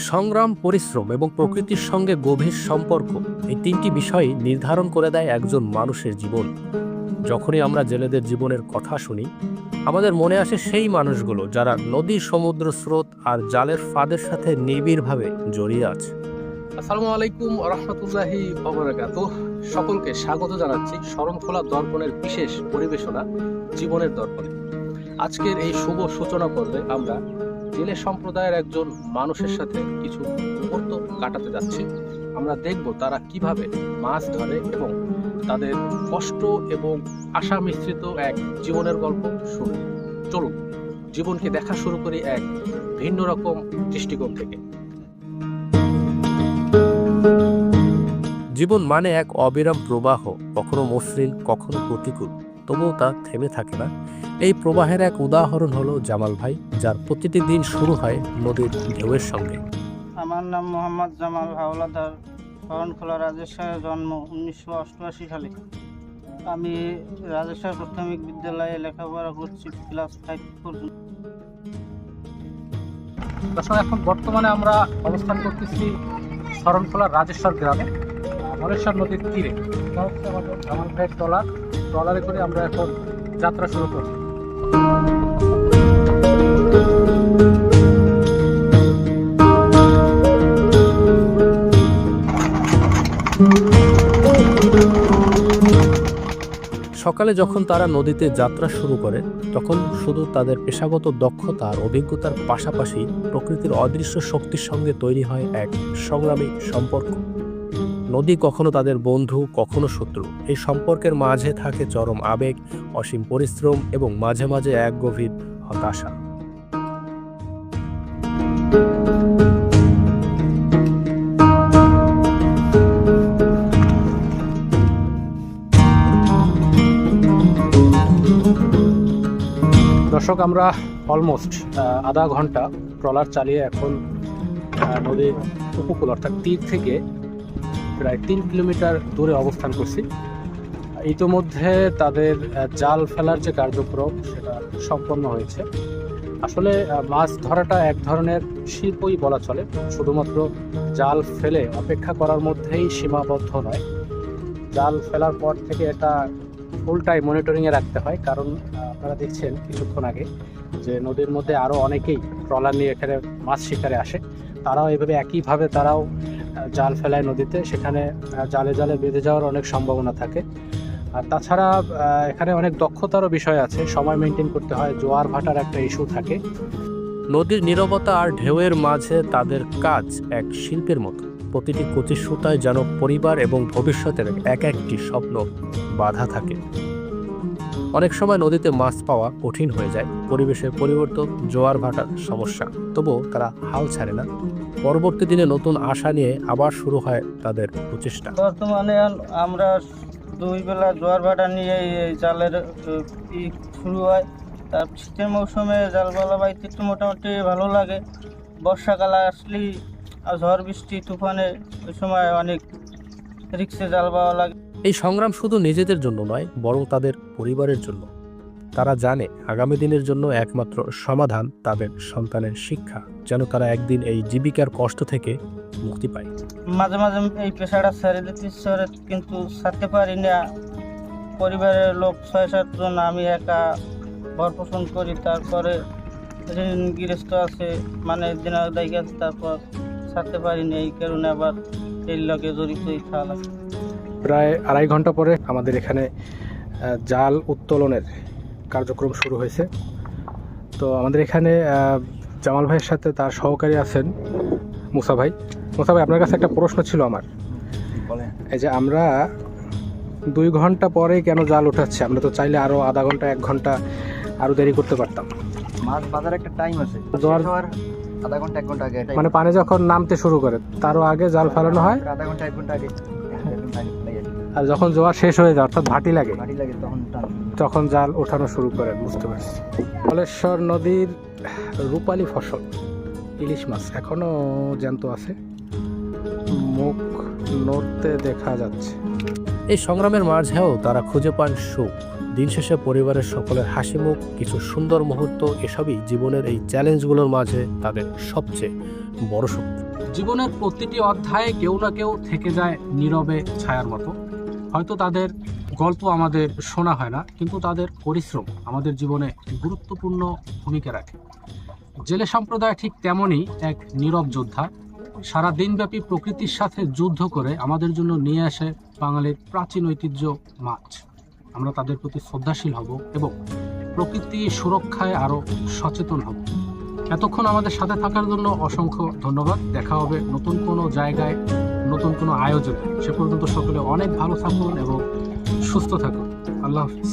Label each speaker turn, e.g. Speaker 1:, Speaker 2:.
Speaker 1: সংগ্রাম, পরিশ্রম এবং প্রকৃতির সঙ্গে গভীর সম্পর্ক, এই তিনটি বিষয়ই নির্ধারণ করে দেয় একজন মানুষের জীবন। যখনই আমরা জেলেদের জীবনের কথা শুনি, আমাদের মনে আসে সেই মানুষগুলো যারা নদী, সমুদ্র স্রোত আর জালের ফাঁদের সাথে নিবিড়ভাবে জড়িয়ে আছে। আসসালামু আলাইকুম রহমতুল্লাহি ওয়াবারাকাতুহু। সকলকে স্বাগত জানাচ্ছি শরণখোলা দর্পণের বিশেষ পরিবেশনা জীবনের দর্পণে। আজকের এই শুভ সূচনা পর্বে আমরা জেলে সম্প্রদায়ের একজন মানুষের সাথে কিছু মুহূর্ত কাটাতে যাচ্ছি। আমরা দেখব তারা কিভাবে মাছ ধরে এবং তাদের কষ্ট এবং আশা মিশ্রিত এক জীবনের গল্প শুরু। চলুন জীবনকে দেখা শুরু করি এক ভিন্ন রকম দৃষ্টিকোণ থেকে। জীবন মানে এক অবিরাম প্রবাহ, কখনো মসৃণ, কখনো প্রতিকূল, তবুও তা থেমে থাকে না। এই প্রবাহের এক উদাহরণ হলো জামাল ভাই, যার প্রতিটি দিন শুরু হয় নদীর ঢেউয়ের সঙ্গে।
Speaker 2: আমার নাম মোহাম্মদ জামাল হাওলাদার। শরণখোলা রাজেশ্বরে জন্ম 1988 সালে। আমি রাজেশ্বর প্রাথমিক বিদ্যালয়ে লেখাপড়া করছি ক্লাস 5 পর্যন্ত।
Speaker 1: এখন বর্তমানে আমরা অবস্থান করতেছি শরণখোলা রাজেশ্বর গ্রামে, ধলেশ্বর নদীর তীরে। এটা হচ্ছে আমাদের জামাল ভাইয়ের ট্রলারে করে আমরা এখন যাত্রা শুরু করছি। সকালে যখন তারা নদীতে যাত্রা শুরু করে, তখন শুধু তাদের পেশাগত দক্ষতা আর অভিজ্ঞতার পাশাপাশি প্রকৃতির অদৃশ্য শক্তির সঙ্গে তৈরি হয় এক সংগ্রামী সম্পর্ক। নদী কখনো তাদের বন্ধু, কখনো শত্রু। এই সম্পর্কের মাঝে থাকে চরম আবেগ, অসীম পরিশ্রম এবং মাঝে মাঝে এক গভীর হতাশা। দর্শক, আমরা অলমোস্ট আধা ঘন্টা ট্রলার চালিয়ে এখন নদীর উপকূল অর্থাৎ তীর থেকে প্রায় 3 কিলোমিটার দূরে অবস্থান করছি। ইতোমধ্যে তাদের জাল ফেলার যে কার্যক্রম সেটা সম্পন্ন হয়েছে। আসলে মাছ ধরাটা এক ধরনের শিল্পই বলা চলে, শুধুমাত্র জাল ফেলে অপেক্ষা করার মধ্যেই সীমাবদ্ধ নয়। জাল ফেলার পর থেকে এটা ফুল টাইম মনিটরিংয়ে রাখতে হয়, কারণ আপনারা দেখছেন কিছুক্ষণ আগে যে নদীর মধ্যে আরও অনেকেই ট্রলার নিয়ে এখানে মাছ শিকারে আসে। তারাও এভাবে একইভাবে তারাও জাল ফেলায় নদীতে, সেখানে জালে জালে বেঁধে যাওয়ার অনেক সম্ভাবনা থাকে। আর তাছাড়া এখানে অনেক দক্ষতারও বিষয় আছে, সময় মেনটেন করতে হয়, জোয়ার ভাটার একটা ইস্যু থাকে। নদীর নীরবতা আর ঢেউয়ের মাঝে তাদের কাজ এক শিল্পের মতো। প্রতিটি কচি সুতায় যেন পরিবার এবং ভবিষ্যতের এক একটি স্বপ্ন বাধা থাকে। অনেক সময় নদীতে মাছ পাওয়া কঠিন হয়ে যায়, পরিবেশের পরিবর্তন, জোয়ার ভাটার সমস্যা, তবুও তারা হাল ছাড়ে না। পরবর্তী দিনে নতুন আশা নিয়ে আবার শুরু হয় তাদের প্রচেষ্টা।
Speaker 2: বর্তমানে আমরা 2 বেলা জোয়ার ভাটা নিয়ে এই জালের শুরু হয়। তার শীতের মৌসুমে জালপালা বাইতে একটু মোটামুটি ভালো লাগে। বর্ষাকালে আসলেই ঝড় বৃষ্টি তুফানে ওই সময় অনেক রিক্সে জাল পাওয়া লাগে।
Speaker 1: এই সংগ্রাম শুধু নিজেদের জন্য নয়, বরং তাদের পরিবারের জন্য। তারা জানে আগামী দিনের জন্য একমাত্র সমাধান তাদের সন্তানের শিক্ষা, যেন তারা একদিন এই জীবিকার কষ্ট থেকে মুক্তি পায়।
Speaker 2: মাঝে মাঝে এই পেশাটা ছেড়ে দিতে ইচ্ছে করে, কিন্তু ছাড়তে পারি না। পরিবারের লোক 6-7 জন, আমি একা ঘর পোষণ করি, তারপরে ঋণ গৃহস্থ আছে, মানে দিনের দায়িত্ব আছে, তারপর ছাড়তে পারি না। এই কারণে আবার এই লগে জড়িত থাকা লাগে।
Speaker 1: প্রায় 2.5 ঘন্টা পরে আমাদের এখানে জাল উত্তোলনের কার্যক্রম শুরু হয়েছে। তো আমাদের এখানে জামাল ভাইয়ের সাথে তার সহকারী আছেন মুসা ভাই। মুসা ভাই, আপনার কাছে একটা প্রশ্ন ছিল আমার। এই যে আমরা 2 ঘন্টা পরে কেন জাল উঠাচ্ছি? আমরা তো চাইলে আরো আধা ঘন্টা 1 ঘন্টা আরো দেরি করতে পারতাম।
Speaker 3: মাছ বাজার একটা টাইম আছে, আধা ঘন্টা 1 ঘন্টা আগে,
Speaker 1: মানে পানি যখন নামতে শুরু করে তারও আগে জাল ফেলানো হয়,
Speaker 3: আধা ঘন্টা 1 ঘন্টা আগে।
Speaker 1: আর যখন জোয়ার শেষ হয়ে যায় অর্থাৎ ভাটি লাগে
Speaker 3: তখন
Speaker 1: জাল ওঠানো শুরু করেন। বুঝতে পারছি। ধলেশ্বর নদীর রূপালী ফসল ইলিশ মাছ এখনো জ্যান্ত আছে, মুখ নড়তে দেখা যাচ্ছে। এই সংগ্রামের মাঝেও তারা খুঁজে পান সুখ।
Speaker 4: দিন শেষে পরিবারের সকলের হাসিমুখ, কিছু সুন্দর মুহূর্ত, এসবই জীবনের এই চ্যালেঞ্জগুলোর মাঝে তাদের সবচেয়ে বড় শক্তি।
Speaker 1: জীবনের প্রতিটি অধ্যায়ে কেউ না কেউ থেকে যায় নীরবে ছায়ার মতো। হয়তো তাদের গল্প আমাদের শোনা হয় না, কিন্তু তাদের পরিশ্রম আমাদের জীবনে গুরুত্বপূর্ণ ভূমিকা রাখে। জেলে সম্প্রদায় ঠিক তেমনই এক নীরব যোদ্ধা। সারা দিনব্যাপী প্রকৃতির সাথে যুদ্ধ করে আমাদের জন্য নিয়ে আসে বাঙালির প্রাচীন ঐতিহ্য মাছ। আমরা তাদের প্রতি শ্রদ্ধাশীল হব এবং প্রকৃতি সুরক্ষায় আরও সচেতন হব। এতক্ষণ আমাদের সাথে থাকার জন্য অসংখ্য ধন্যবাদ। দেখা হবে নতুন কোনো জায়গায়, নতুন কোনো আয়োজনে। সে পর্যন্ত সকলে অনেক ভালো থাকুন এবং সুস্থ থাকুন। আল্লাহ হাফিজ।